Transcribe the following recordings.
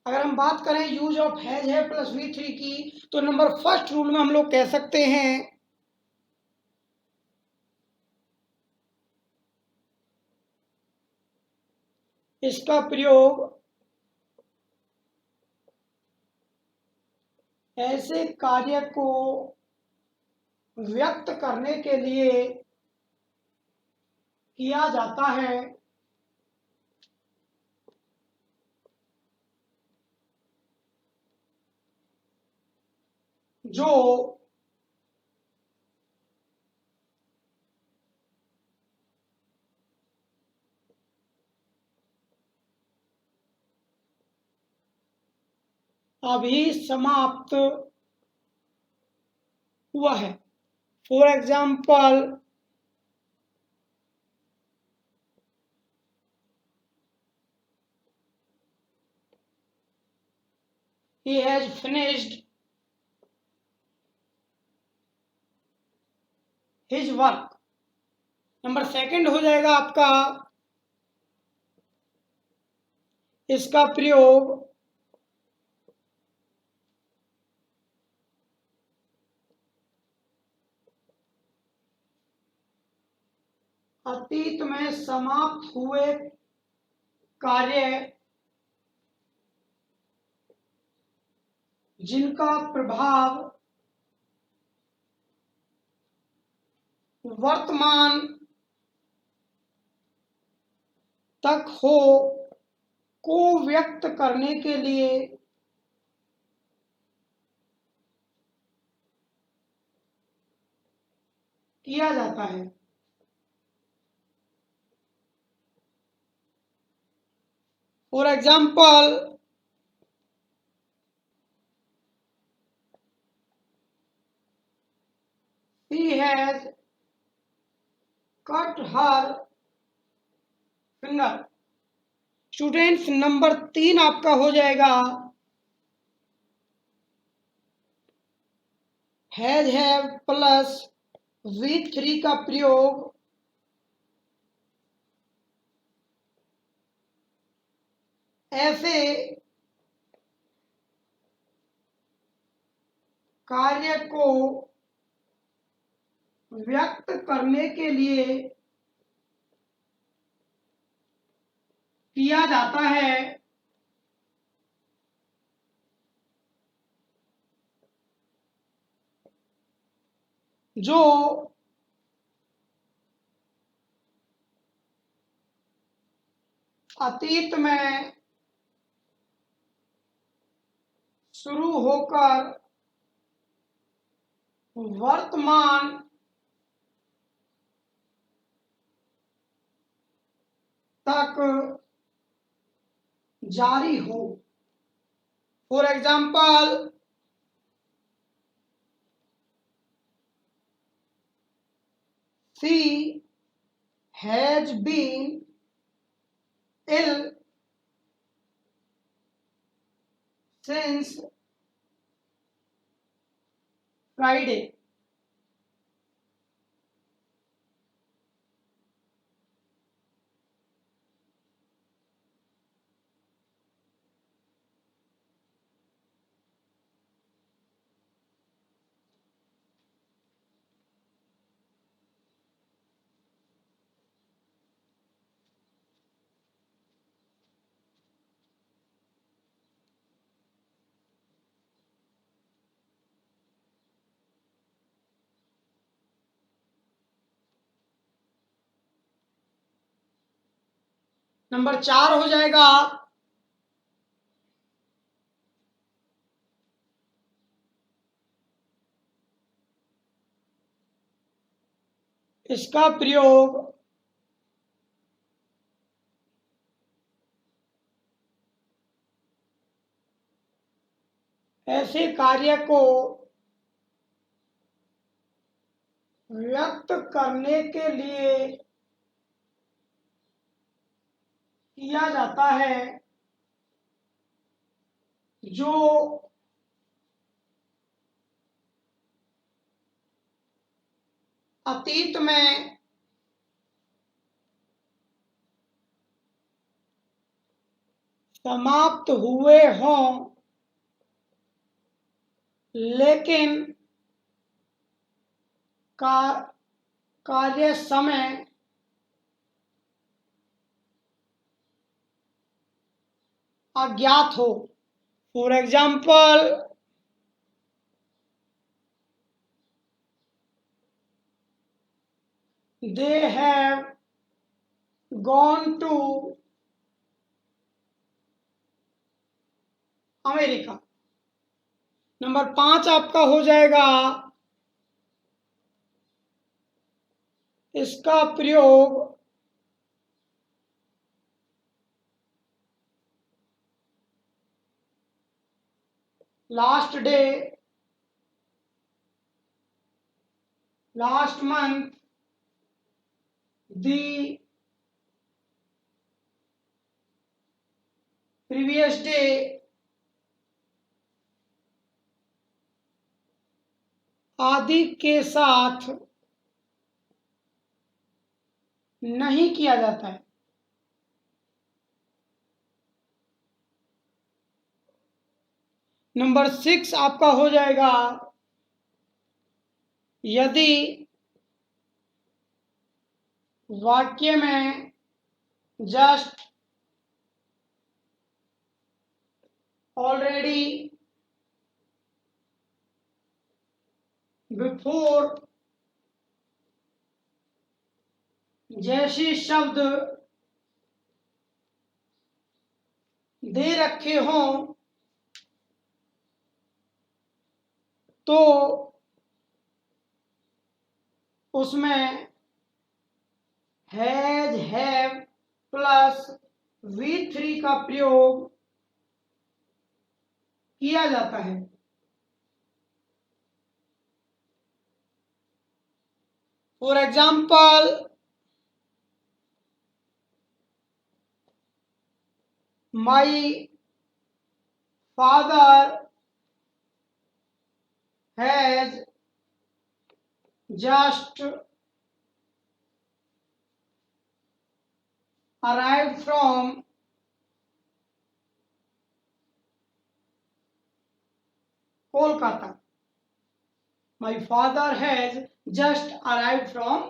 अगर हम बात करें यूज ऑफ हैज है प्लस V3 की, तो नंबर फर्स्ट रूल में हम लोग कह सकते हैं इसका प्रयोग ऐसे कार्य को व्यक्त करने के लिए किया जाता है जो अभी समाप्त हुआ है। For example, he has finished his work। Number second हो जाएगा आपका इसका प्रयोग अतीत में समाप्त हुए कार्य जिनका प्रभाव वर्तमान तक हो को व्यक्त करने के लिए किया जाता है। For example, he has cut her finger। Students, number 3 आपका हो जाएगा हैज हैव प्लस V3 का प्रयोग ऐसे कार्य को व्यक्त करने के लिए किया जाता है जो अतीत में शुरू होकर वर्तमान तक जारी हो। For example, she has been ill since Friday। Number 4 हो जाएगा इसका प्रयोग ऐसे कार्य को व्यक्त करने के लिए किया जाता है जो अतीत में समाप्त हुए हों लेकिन कार्य समय अज्ञात हो। For example, they have gone to America. Number 5 आपका हो जाएगा, इसका प्रयोग last day, last month, the previous day आदि के साथ नहीं किया जाता है। नंबर 6 आपका हो जाएगा, यदि वाक्य में जस्ट, ऑलरेडी, बिफोर जैसे शब्द दे रखे हों तो उसमें हैज, हैव प्लस V3 का प्रयोग किया जाता है। For example, my father has just arrived from Kolkata. My father has just arrived from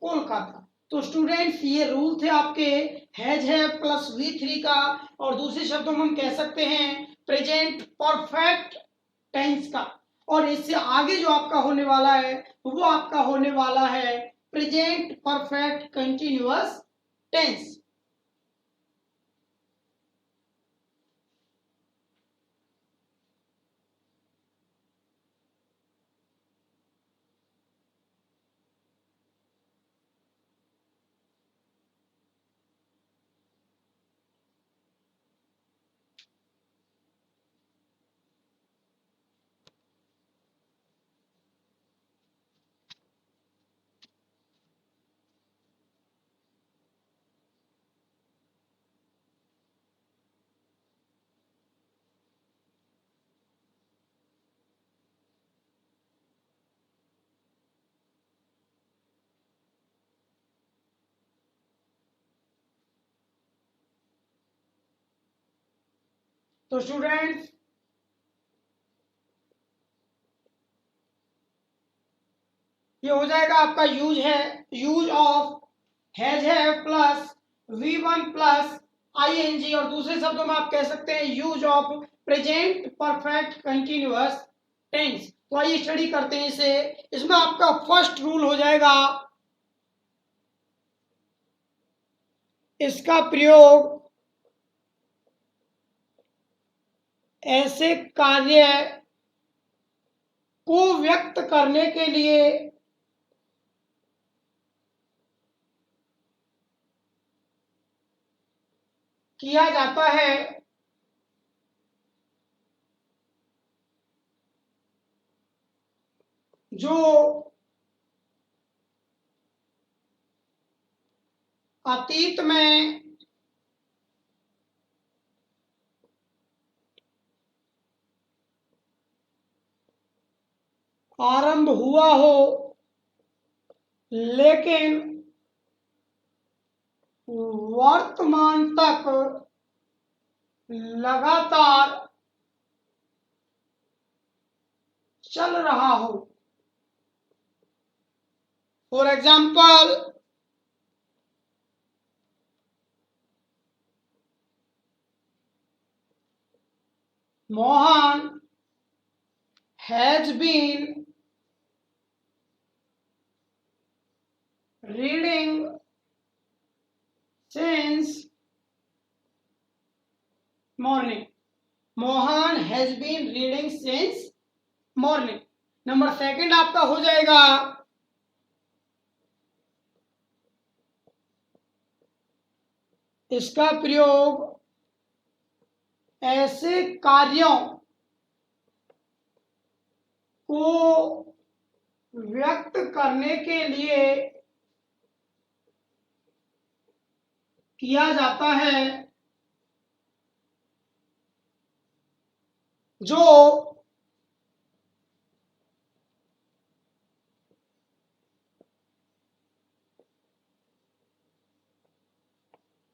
Kolkata. तो स्टूडेंट्स, ये रूल थे आपके हैज है प्लस V3 का, और दूसरे शब्दों में हम कह सकते हैं प्रेजेंट परफेक्ट टेंस का। और इससे आगे जो आपका होने वाला है वो आपका होने वाला है प्रेजेंट परफेक्ट कंटिन्यूअस टेंस। तो स्टूडेंट्स, ये हो जाएगा आपका यूज ऑफ हैज है प्लस V1 प्लस ING, और दूसरे शब्दों में आप कह सकते हैं use of present perfect continuous tense. तो आइए स्टडी करते हैं इसे। इसमें आपका फर्स्ट रूल हो जाएगा, इसका प्रयोग ऐसे कार्य को व्यक्त करने के लिए किया जाता है जो अतीत में आरंभ हुआ हो लेकिन वर्तमान तक लगातार चल रहा हो। For example, Mohan has been reading since morning. Mohan has been reading since morning. Number second आपका हो जाएगा इसका प्रयोग ऐसे कार्यों को व्यक्त करने के लिए किया जाता है जो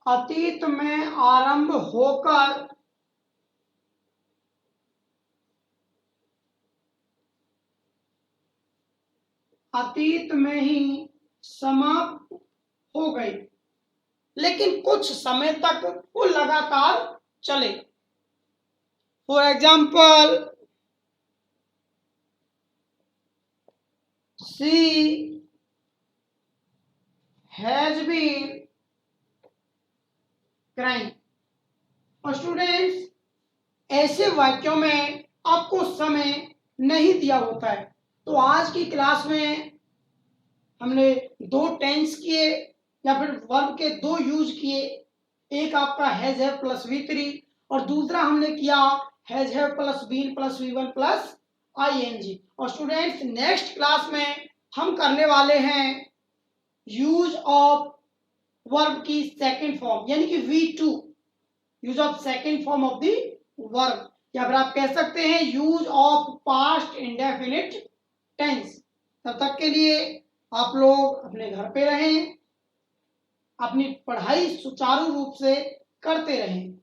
अतीत में आरंभ होकर अतीत में ही समाप्त हो गई, लेकिन कुछ समय तक वो लगातार चले। For example, she has been crying. और स्टूडेंट्स, ऐसे वाक्यों में आपको समय नहीं दिया होता है। तो आज की क्लास में हमने दो टेंस किए या फिर वर्ब के दो यूज किए। एक आपका हैज हैव प्लस V3 और दूसरा हमने किया has have plus been plus V1 plus ING। और स्टूडेंट्स, नेक्स्ट क्लास में हम करने वाले हैं यूज ऑफ वर्ब की सेकंड फॉर्म यानी कि V2, use of second form of the verb, या फिर आप कह सकते हैं use of past indefinite tense. तब तक के लिए आप लोग अपने घर पे रहें, अपनी पढ़ाई सुचारू रूप से करते रहें।